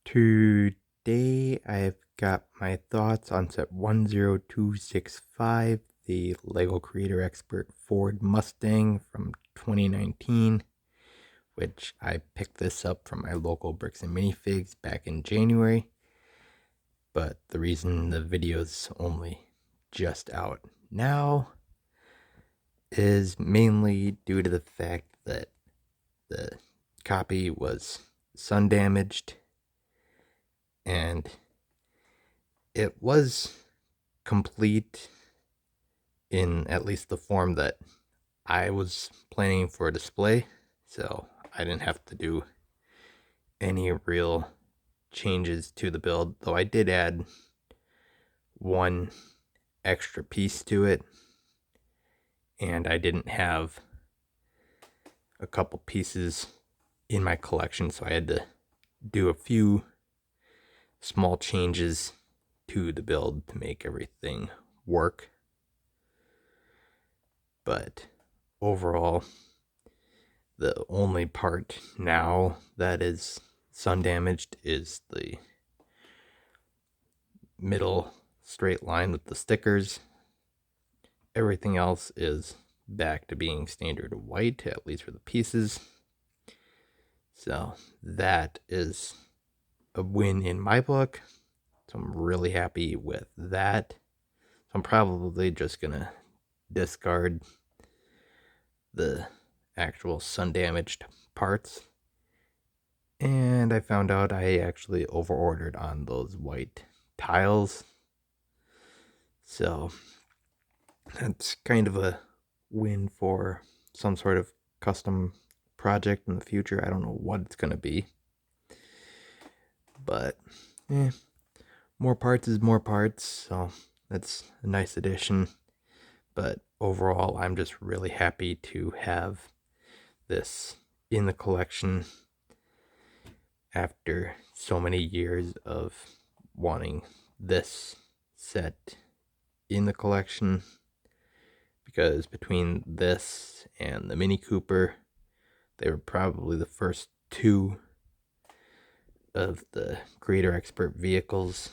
Today I've got my thoughts on set 10265, the LEGO Creator Expert Ford Mustang from 2019, which I picked this up from my local Bricks and Minifigs back in January. But the reason the video's only just out now is mainly due to the fact that the copy was sun damaged, and it was complete in at least the form that I was planning for a display, so I didn't have to do any real changes to the build, though I did add one extra piece to it, and I didn't have a couple pieces in my collection, so I had to do a few small changes to the build to make everything work. But overall, the only part now that is sun damaged is the middle straight line with the stickers. Everything else is back to being standard white, at least for the pieces. So that is a win in my book. So I'm really happy with that. So I'm probably just gonna discard the actual sun damaged parts. And I found out I actually overordered on those white tiles. So that's kind of a win for some sort of custom project in the future. I don't know what it's gonna be. But more parts is more parts, so that's a nice addition. But overall, I'm just really happy to have this in the collection after so many years of wanting this set in the collection, because between this and the Mini Cooper, they were probably the first two of the Creator Expert vehicles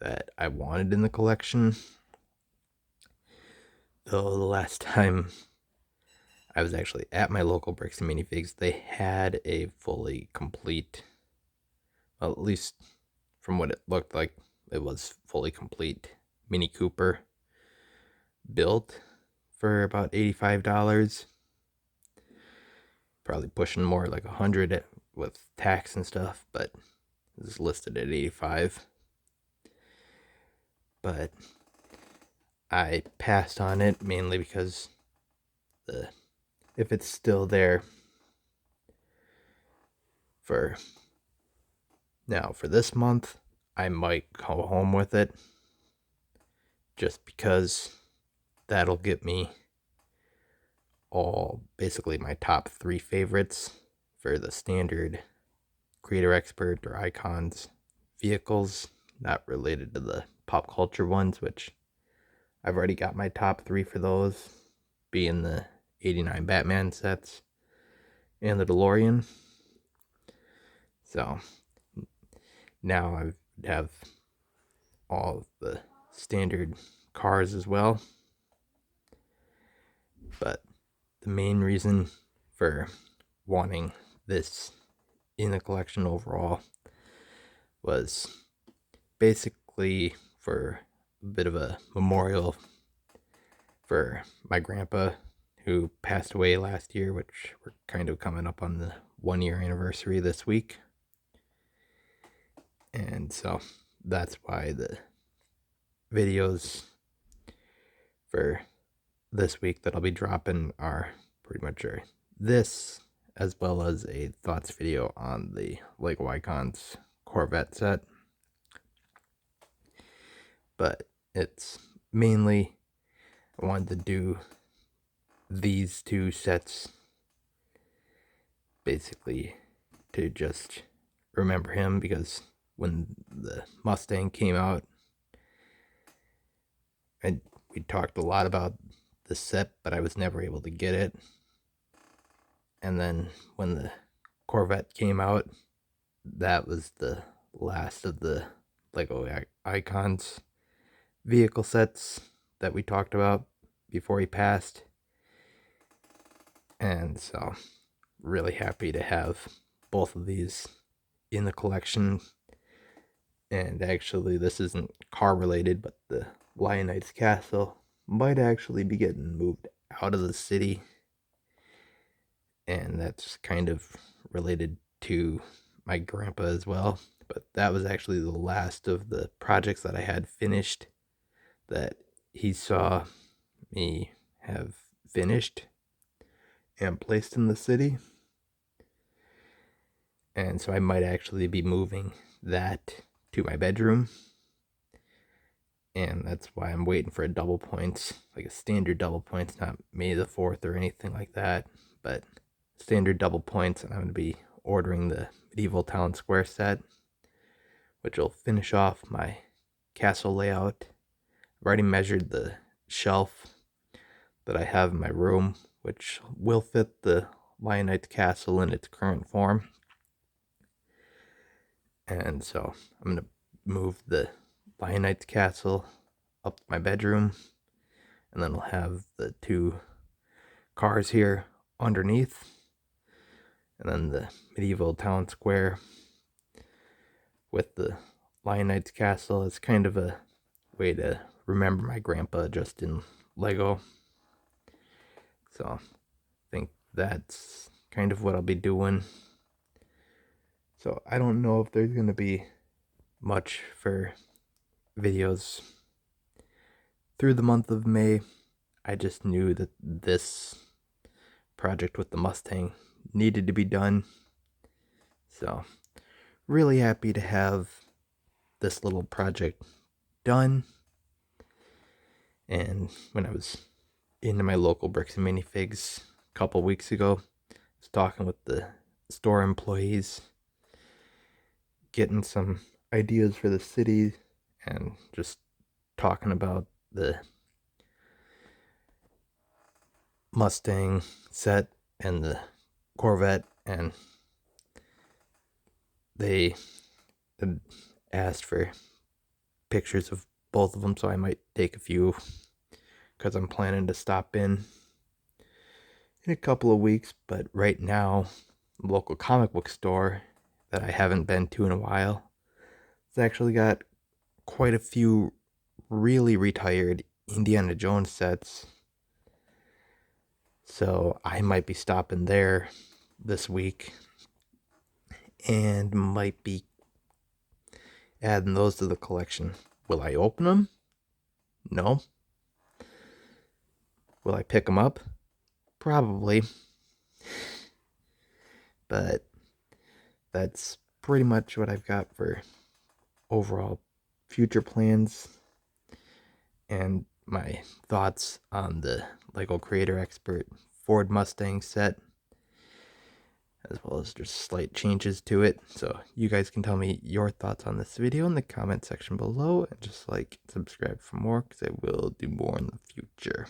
that I wanted in the collection. Though the last time I was actually at my local Bricks and Minifigs, they had a fully complete, well, at least from what it looked like, it was fully complete Mini Cooper built for about $85. Probably pushing more like $100 with tax and stuff, but it was listed at $85. But I passed on it mainly because if it's still there for this month, I might go home with it, just because that'll get me all basically my top 3 favorites for the standard Creator Expert or Icons vehicles, not related to the pop culture ones, which I've already got my top 3 for those, being the 89 Batman sets and the DeLorean. So now I have all the standard cars as well. But the main reason for wanting this in the collection overall was basically for a bit of a memorial for my grandpa, who passed away last year, which we're kind of coming up on the 1-year anniversary this week. And so that's why the videos for this week that I'll be dropping are pretty much this, as well as a thoughts video on the LEGO Icons Corvette set. But it's mainly, I wanted to do these two sets basically to just remember him, because when the Mustang came out, we talked a lot about the set, but I was never able to get it. And then when the Corvette came out, that was the last of the Lego Icons vehicle sets that we talked about before he passed. And so, really happy to have both of these in the collection. And actually, this isn't car related, but the Lion Knights Castle might actually be getting moved out of the city. And that's kind of related to my grandpa as well. But that was actually the last of the projects that I had finished that he saw me have finished and placed in the city. And so I might actually be moving that to my bedroom. And that's why I'm waiting for a double points, like a standard double points, not May the 4th or anything like that, but standard double points. And I'm going to be ordering the Medieval Town Square set, which will finish off my castle layout. I've already measured the shelf that I have in my room, which will fit the Lion Knights Castle in its current form. And so I'm going to move the Lion Knights Castle up my bedroom, and then we'll have the two cars here underneath, and then the Medieval Town Square with the Lion Knights Castle. It's kind of a way to remember my grandpa just in Lego. So I think that's kind of what I'll be doing. So I don't know if there's going to be much for videos through the month of May. I just knew that this project with the Mustang needed to be done. So really happy to have this little project done. And when I was into my local Bricks and Minifigs a couple weeks ago, I was talking with the store employees, getting some ideas for the city, and just talking about the Mustang set and the Corvette, and they had asked for pictures of both of them, so I might take a few because I'm planning to stop in a couple of weeks. But right now, the local comic book store that I haven't been to in a while, it's actually got quite a few really retired Indiana Jones sets. So I might be stopping there this week and might be adding those to the collection. Will I open them? No. Will I pick them up? Probably. But that's pretty much what I've got for overall future plans and my thoughts on the Lego Creator Expert Ford Mustang set, as well as just slight changes to it. So you guys can tell me your thoughts on this video in the comment section below, and just like, subscribe for more, because I will do more in the future.